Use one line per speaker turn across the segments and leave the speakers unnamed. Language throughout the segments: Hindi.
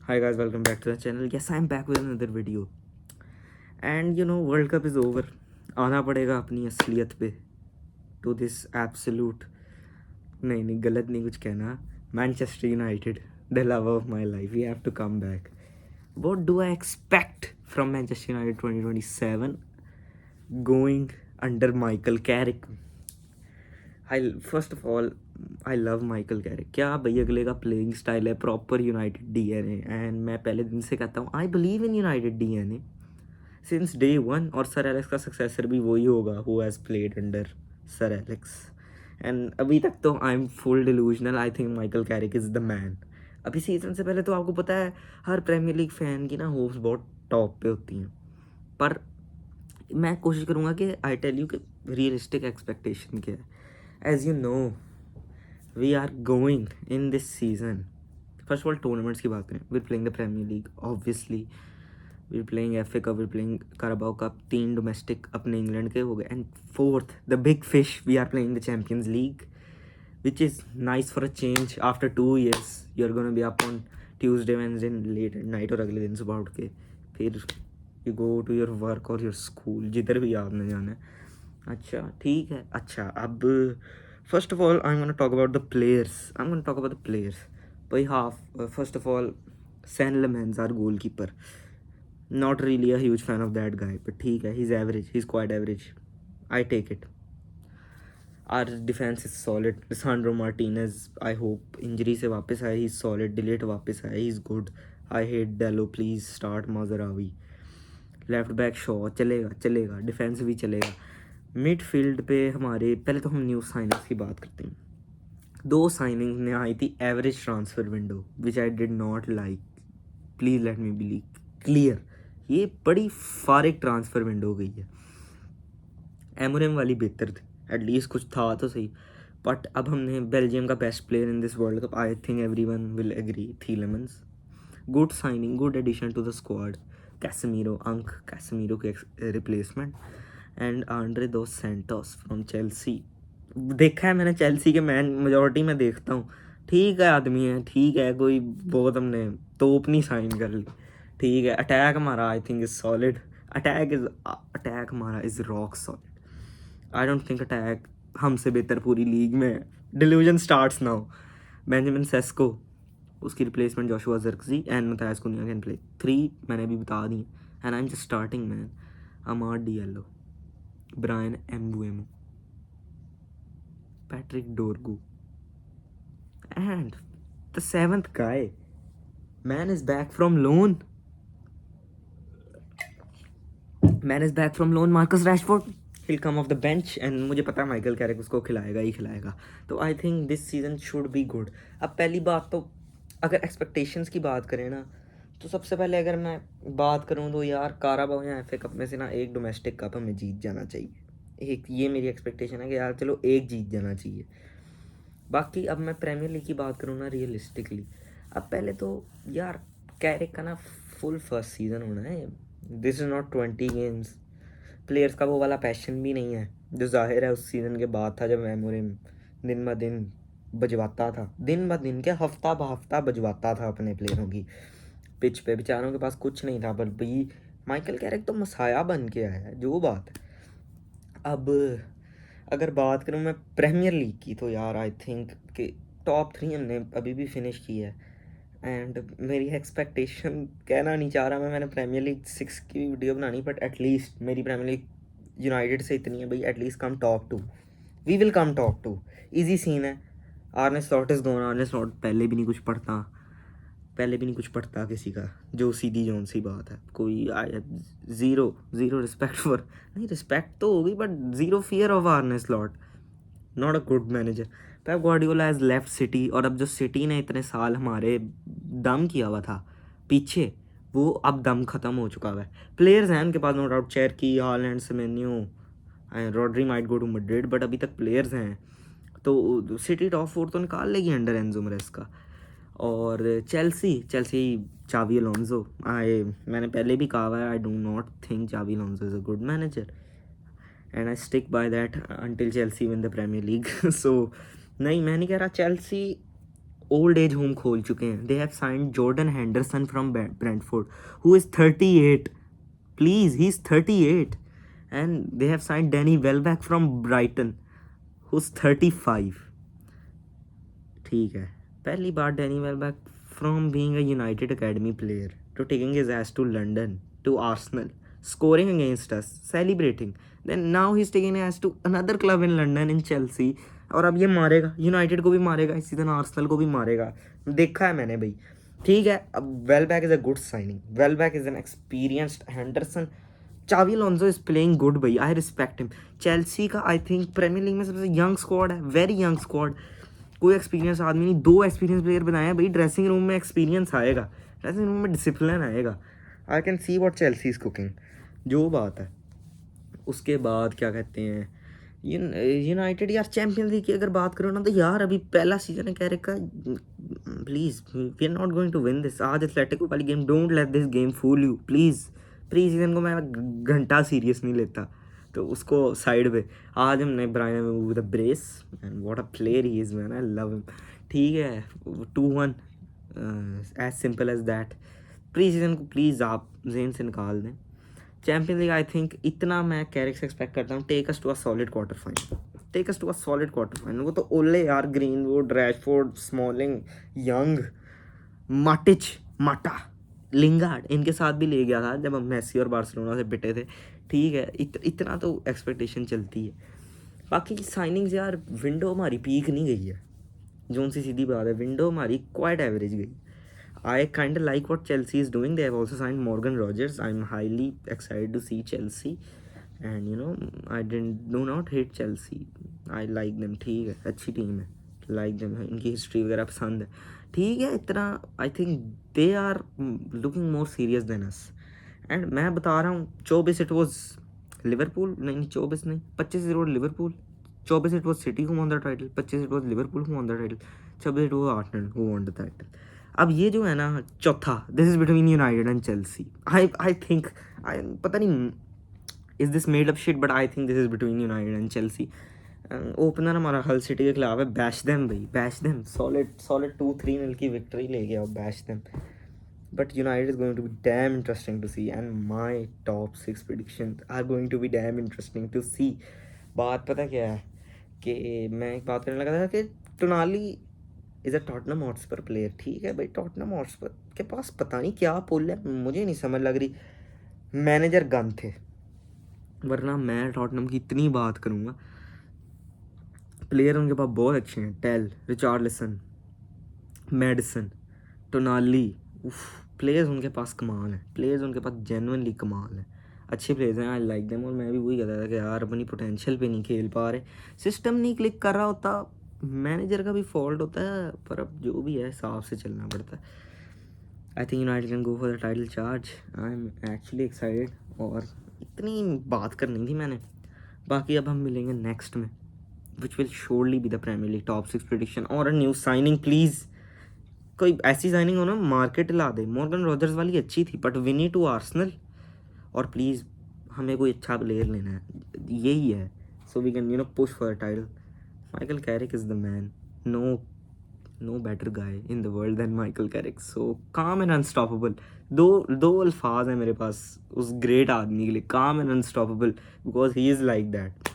Hi guys, welcome back to the channel. Yes, I'm back with another video. And World Cup is over. आना पड़ेगा अपनी असलियत पे. To this absolute, नहीं गलत नहीं कुछ कहना. Manchester United, the love of my life. We have to come back. What do I expect from Manchester United 2027 going under Michael Carrick? First of all I love Michael Carrick. क्या भाई अगले का प्लेइंग स्टाइल है, प्रॉपर यूनाइटेड डीएनए. एंड मैं पहले दिन से कहता हूँ I believe in United DNA since day one. और सर एलेक्स का सक्सेसर भी वही होगा who has played under sir Alex. And अभी तक तो I am full delusional. I think Michael Carrick is the man. अभी सीज़न से पहले तो आपको पता है हर प्रीमियर लीग फैन की ना होप्स बहुत टॉप पे होती हैं. पर मैं कोशिश करूँगा कि आई टेल यू कि रियलिस्टिक एक्सपेक्टेशन क्या है. As you know, we are going in this season. First of all, tournaments की बात करें. We're playing the Premier League, obviously. We're playing FA Cup, we're playing Carabao Cup. 3 domestic अपने इंग्लैंड के हो गए. And fourth, the big fish, we are playing the Champions League, which is nice for a change. After 2 years, you're gonna be up on Tuesday, Wednesday, late at night और अगले दिन सुबह उठ के फिर you go to your work or your school, जिधर भी आपने जाना है. अच्छा ठीक है. अच्छा अब first of all I am gonna talk about the players. भाई half first of all Senne Lammens our goalkeeper. Not really a huge fan of that guy, but ठीक है, he is average, he is quite average. I take it. Our defence is solid. Lisandro Martinez I hope injury से वापस आए, ही इज़ सॉलिड. डिलीट वापस आए, he is good. I hate Dalot, please start माजरावी. Left back Shaw चलेगा. डिफेंस भी चलेगा. मिडफील्ड पे हमारे पहले तो हम न्यू साइनिंग्स की बात करते हैं. 2 साइनिंग ने आई थी average transfer window which I did not like. Please let me be clear, ये बड़ी फारिग ट्रांसफ़र विंडो हो गई है. एमोरेम वाली बेहतर थी, एटलीस्ट कुछ था तो सही. बट अब हमने बेल्जियम का best player in this world cup, I think everyone will agree, Tielemans. Good signing, good addition to the squad. Casemiro के replacement. And Andre dos Santos from Chelsea. देखा है मैंने चेल्सी के मैन मेजोरिटी में देखता हूँ. ठीक है, आदमी है, ठीक है, कोई बहुत हमने तोप नहीं साइन कर ली. ठीक है, अटैक हमारा I think is solid. Attack हमारा is rock solid. I don't think attack हमसे बेहतर पूरी लीग में है. Delusion starts now. Benjamin Sesko, उसकी replacement Joshua Zirkzee and Matheus Cunha can play. 3 मैंने अभी बता दी. And I am just starting man. Amad Diallo, Bryan Mbeumo, Patrick Dorgu, and the 7th guy. Man is back from loan. Marcus Rashford. He'll come off the bench and मुझे पता है माइकल कैरिक उसको खिलाएगा ही खिलाएगा. तो आई think this season should be good. अब पहली बात तो अगर एक्सपेक्टेशंस की बात करें ना, तो सबसे पहले अगर मैं बात करूँ तो यार काराबाओ या FA कप में से ना एक डोमेस्टिक कप हमें जीत जाना चाहिए. एक ये मेरी एक्सपेक्टेशन है कि यार चलो एक जीत जाना चाहिए. बाकी अब मैं प्रीमियर लीग की बात करूँ ना रियलिस्टिकली, अब पहले तो यार कैरिक का ना फुल फर्स्ट सीज़न होना है. This is not 20 games. Players का वो वाला पैशन भी नहीं है जो जाहिर है उस सीज़न के बाद था, जब एमोरिम दिन ब दिन बजवाता था, दिन ब दिन क्या हफ्ता ब हफ्ता बजवाता था अपने प्लेयरों की पिच पे. बेचारों के पास कुछ नहीं था, पर भाई माइकल कैरिक तो मसाया बन के आया है, जो बात है. अब अगर बात करूँ मैं प्रीमियर लीग की, तो यार आई थिंक कि टॉप 3 हमने अभी भी फिनिश की है. एंड मेरी एक्सपेक्टेशन कहना नहीं चाह रहा मैंने प्रीमियर लीग 6 की वीडियो बनानी, बट एटलीस्ट मेरी प्रीमियर लीग यूनाइटेड से इतनी है भाई, at least come top 2. We will come top 2. Easy scene है. Arne Slot is gone. Arne Slot पहले भी नहीं कुछ पढ़ता किसी का, जो सीधी जोन सी बात है. कोई ज़ीरो रिस्पेक्ट फॉर, नहीं रिस्पेक्ट तो होगी but zero fear of आर्ने slot. Not a good manager. Pep Guardiola has left city. और अब जो सिटी ने इतने साल हमारे दम किया हुआ था पीछे, वो अब दम ख़त्म हो चुका हुआ है. प्लेयर्स हैं उनके पास no doubt, Cherki, Haaland, Semenyo, Rodri might go to Madrid, but अभी तक प्लेयर्स हैं. तो सिटी टॉप 4 तो निकाल लेगी अंडर एनजो मैरेस्का. और चेल्सी चावी अलोंसो. मैंने पहले भी कहा हुआ है, आई डू नॉट थिंक चावी Alonso is a good manager, and I stick by that until Chelsea win the premiere league. So नहीं, मैं नहीं कह रहा चेल्सी ओल्ड एज होम खोल चुके हैं. They have signed Jordan Henderson from Brentford who is 38. Please, he is 38. And they have signed Danny Welbeck from Brighton who is 35. ठीक है, पहली बार Danny Welbeck from being a United academy player to taking his ass to London to Arsenal, scoring against us, celebrating. Then now he's taking us to another club in London in Chelsea. और अब ये मारेगा, यूनाइटेड को भी मारेगा, इसी तरह आर्सेनल को भी मारेगा. देखा है मैंने भाई. ठीक है, अब Welbeck is a good signing. Welbeck is an experienced. Henderson, चावी अलोंसो इज़ प्लेइंग गुड भाई. I respect him. चेल्सी का आई थिंक प्रीमियर लीग में सबसे यंग स्क्वाड है, वेरी यंग स्क्वाड. कोई एक्सपीरियंस आदमी नहीं, 2 एक्सपीरियंस प्लेयर बनाए हैं भाई. ड्रेसिंग रूम में एक्सपीरियंस आएगा, ड्रेसिंग रूम में डिसिप्लिन आएगा. I can see what Chelsea is cooking. जो बात है. उसके बाद क्या कहते हैं, यूनाइटेड यार चैम्पियंस लीग की अगर बात करो ना, तो यार अभी पहला सीजन है कैरिक का. Please, we are not going to win this. आज एथलेटिको वाली game, don't let this game fool you please. Pre season को मैं घंटा सीरियस नहीं लेता, तो उसको साइड पे. आज हमने Bryan with the brace and what a player he is man, I love him. ठीक है, 2-1 as simple as that. Pre season को प्लीज़ आप जेन से निकाल दें. चैम्पियन लीग आई थिंक इतना मैं कैरिक से एक्सपेक्ट करता हूँ. Take us to a solid quarter final, take us to a solid quarter final. वो तो ओले यार, Greenwood, Rashford, Smalling, Young, Matic, Mata, Lingard, इनके साथ भी ले गया था जब हम मेसी और बार्सिलोना से पिटे थे. ठीक है, इतना तो एक्सपेक्टेशन चलती है. बाकी साइनिंग्स यार, विंडो हमारी पीक नहीं गई है. जोन सी सीधी बात है, विंडो हमारी क्वाइट एवरेज गई. I kind of like what Chelsea is doing. They have also signed Morgan Rogers. I'm highly excited to see Chelsea. And you know, do not hate Chelsea. I like them. ठीक है, अच्छी टीम है. Like them. इनकी हिस्ट्री वगैरह पसंद है. ठीक है, इतना I think they are looking more serious than us. And मैं बता रहा हूँ, 24 it was Liverpool. नहीं 24 नहीं, 25 it was Liverpool. 24 it was City who won the title. 25 it was Liverpool who won the title. 26 it was Arsenal who won the title. अब ये जो है ना चौथा, this is between United and Chelsea. I think, पता नहीं is this made up shit, but I think this is between United and Chelsea. Opener हमारा हल सिटी के खिलाफ है. बैश देम भाई, बैश देम. सॉलिड 2-3 की विक्ट्री ले गया, bash them. But United is going to be damn interesting to see, and my top 6 prediction are going to be damn interesting to सी. बात पता क्या है कि मैं एक बात करने लगा था कि Tonali is a Tottenham Hotspur player. ठीक है भाई, टॉटनम हॉटस्पर के पास पता नहीं क्या पुल है, मुझे नहीं समझ लग रही. मैनेजर गन थे, वरना मैं टॉटनम की इतनी बात करूँगा. प्लेयर उनके पास बहुत अच्छे हैं. Tel, Richarlison, Maddison, Tonali. Players उनके पास कमाल है. प्लेयर्स उनके पास जेन्युइनली कमाल है. अच्छे प्लेयर्स हैं, आई लाइक देम. और मैं भी वही कहता था कि यार अपनी पोटेंशियल पे नहीं खेल पा रहे, सिस्टम नहीं क्लिक कर रहा होता. मैनेजर का भी फॉल्ट होता है, पर अब जो भी है हिसाब से चलना पड़ता है. I think United can go for the title charge. I am actually excited. और इतनी बात करनी थी मैंने. बाकी अब हम मिलेंगे नेक्स्ट में, which will surely be the premiere League top 6 prediction और अ न्यू साइनिंग. प्लीज़ कोई ऐसी साइनिंग हो ना, मार्केट ला दे. मॉर्गन रॉजर्स वाली अच्छी थी, but we need to Arsenal. और प्लीज़ हमें कोई अच्छा प्लेयर लेना है, यही है. So we can push for the title. Michael Carrick is the man. No better guy in the world than Michael Carrick. So calm and unstoppable. दो अल्फाज हैं मेरे पास उस ग्रेट आदमी के लिए, calm and unstoppable, because he is like that.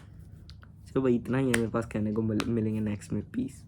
चलो भाई, इतना ही है मेरे पास कहने को. मिलेंगे नेक्स्ट में. पीस.